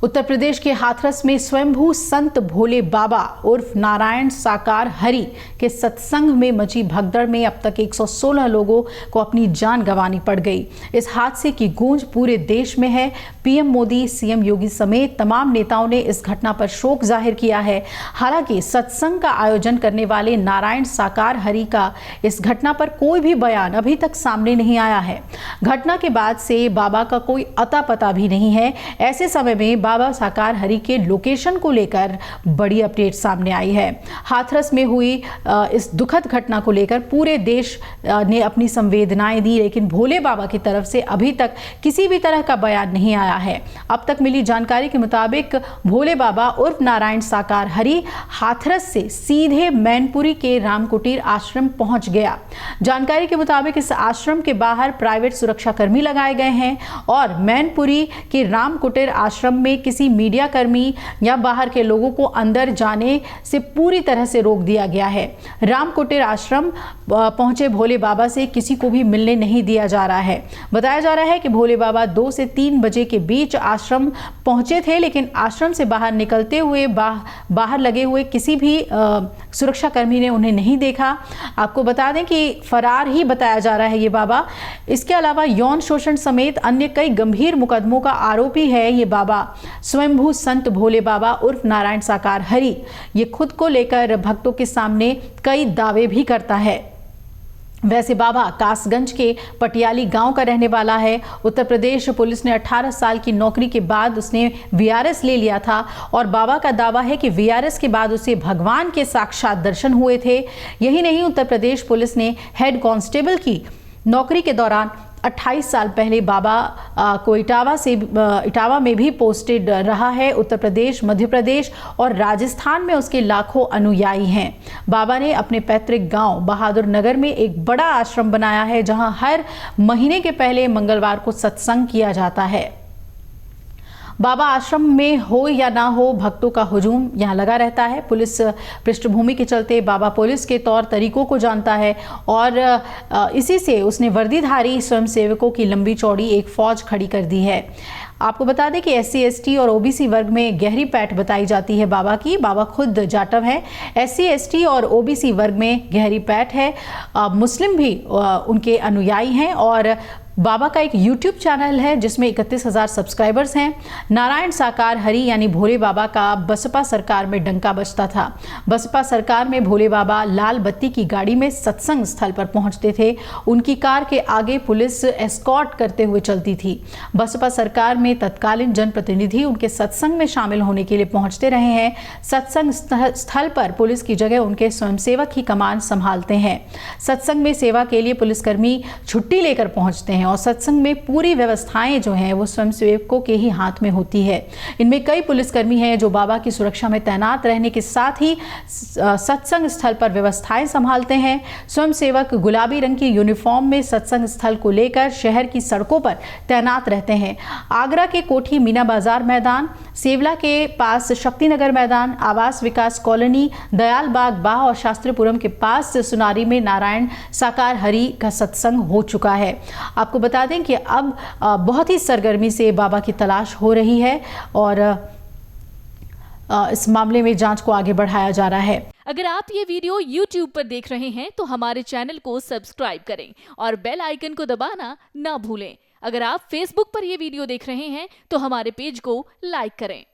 उत्तर प्रदेश के हाथरस में स्वयंभू संत भोले बाबा उर्फ नारायण साकार हरि के सत्संग में मची भगदड़ में अब तक 116 लोगों को अपनी जान गंवानी पड़ गई। इस हादसे की गूंज पूरे देश में है। पीएम मोदी, सीएम योगी समेत तमाम नेताओं ने इस घटना पर शोक जाहिर किया है। हालांकि सत्संग का आयोजन करने वाले नारायण साकार हरि का इस घटना पर कोई भी बयान अभी तक सामने नहीं आया है। घटना के बाद से बाबा का कोई अता पता भी नहीं है। ऐसे समय में बाबा साकार हरि के लोकेशन को लेकर बड़ी अपडेट सामने आई है। हाथरस में हुई इस दुखद घटना को लेकर पूरे देश ने अपनी संवेदनाएं दी, लेकिन भोले बाबा की तरफ से अभी तक किसी भी तरह का बयान नहीं आया है। अब तक मिली जानकारी के मुताबिक भोले बाबा उर्फ नारायण साकार हरि हाथरस से सीधे मैनपुरी के रामकुटीर आश्रम पहुंच गया। जानकारी के मुताबिक इस आश्रम के बाहर प्राइवेट सुरक्षा कर्मी लगाए गए हैं और मैनपुरी के रामकुटीर आश्रम में किसी मीडिया कर्मी या बाहर के लोगों को अंदर जाने से पूरी तरह से रोक दिया गया है। रामकुटीर आश्रम पहुंचे भोले बाबा से किसी को भी मिलने नहीं दिया जा रहा है। बताया जा रहा है कि भोले बाबा 2 से 3 बजे के बीच आश्रम पहुंचे थे, लेकिन आश्रम से बाहर निकलते हुए बाहर लगे हुए किसी भी सुरक्षा कर्मी ने उन्हें नहीं देखा। आपको बता दें कि फरार ही बताया जा रहा है ये बाबा। इसके अलावा यौन शोषण समेत अन्य कई गंभीर मुकदमों का आरोपी है ये बाबा। स्वयंभू संत भोले बाबा उर्फ नारायण साकार हरि ये खुद को लेकर भक्तों के सामने कई दावे भी करता है। वैसे बाबा कासगंज के पटियाली गांव का रहने वाला है। उत्तर प्रदेश पुलिस ने 18 साल की नौकरी के बाद उसने वीआरएस ले लिया था और बाबा का दावा है कि वीआरएस के बाद उसे भगवान के साक्षात दर्शन हुए थे। यही नहीं, उत्तर प्रदेश पुलिस ने हेड कांस्टेबल की नौकरी के दौरान 28 साल पहले बाबा को इटावा में भी पोस्टेड रहा है। उत्तर प्रदेश, मध्य प्रदेश और राजस्थान में उसके लाखों अनुयायी हैं। बाबा ने अपने पैतृक गांव बहादुर नगर में एक बड़ा आश्रम बनाया है, जहां हर महीने के पहले मंगलवार को सत्संग किया जाता है। बाबा आश्रम में हो या ना हो, भक्तों का हुजूम यहाँ लगा रहता है। पुलिस पृष्ठभूमि के चलते बाबा पुलिस के तौर तरीकों को जानता है और इसी से उसने वर्दीधारी स्वयंसेवकों की लंबी चौड़ी एक फौज खड़ी कर दी है। आपको बता दें कि SC ST और OBC वर्ग में गहरी पैठ बताई जाती है बाबा की। बाबा खुद जाटव हैं। SC ST और OBC वर्ग में गहरी पैठ है। मुस्लिम भी उनके अनुयायी हैं और बाबा का एक YouTube चैनल है जिसमें 31,000 सब्सक्राइबर्स हैं। नारायण साकार हरि यानी भोले बाबा का बसपा सरकार में डंका बजता था। बसपा सरकार में भोले बाबा लाल बत्ती की गाड़ी में सत्संग स्थल पर पहुंचते थे। उनकी कार के आगे पुलिस एस्कॉर्ट करते हुए चलती थी। बसपा सरकार में तत्कालीन जनप्रतिनिधि उनके सत्संग में शामिल होने के लिए पहुंचते रहे हैं। सत्संग स्थल पर पुलिस की जगह उनके स्वयंसेवक ही कमान संभालते हैं। सत्संग में सेवा के लिए पुलिसकर्मी छुट्टी लेकर पहुंचते हैं और सत्संग में पूरी व्यवस्थाएं जो हैं वो स्वयंसेवकों के ही हाथ में होती है। इनमें कई पुलिसकर्मी हैं जो बाबा की सुरक्षा में तैनात रहने के साथ ही सत्संग स्थल पर व्यवस्थाएं संभालते हैं। स्वयंसेवक गुलाबी रंग की यूनिफॉर्म में सत्संग स्थल को लेकर शहर की सड़कों पर तैनात रहते हैं। आगरा के कोठी मीना बाजार मैदान, सेवला के पास शक्तिनगर मैदान, आवास विकास कॉलोनी, दयाल बाग बाह और शास्त्रीपुरम के पास सुनारी में नारायण साकार हरि का सत्संग हो चुका है। आपको बता दें कि अब बहुत ही सरगर्मी से बाबा की तलाश हो रही है और इस मामले में जांच को आगे बढ़ाया जा रहा है। अगर आप ये वीडियो YouTube पर देख रहे हैं तो हमारे चैनल को सब्सक्राइब करें और बेल आइकन को दबाना ना भूलें। अगर आप Facebook पर ये वीडियो देख रहे हैं तो हमारे पेज को लाइक करें।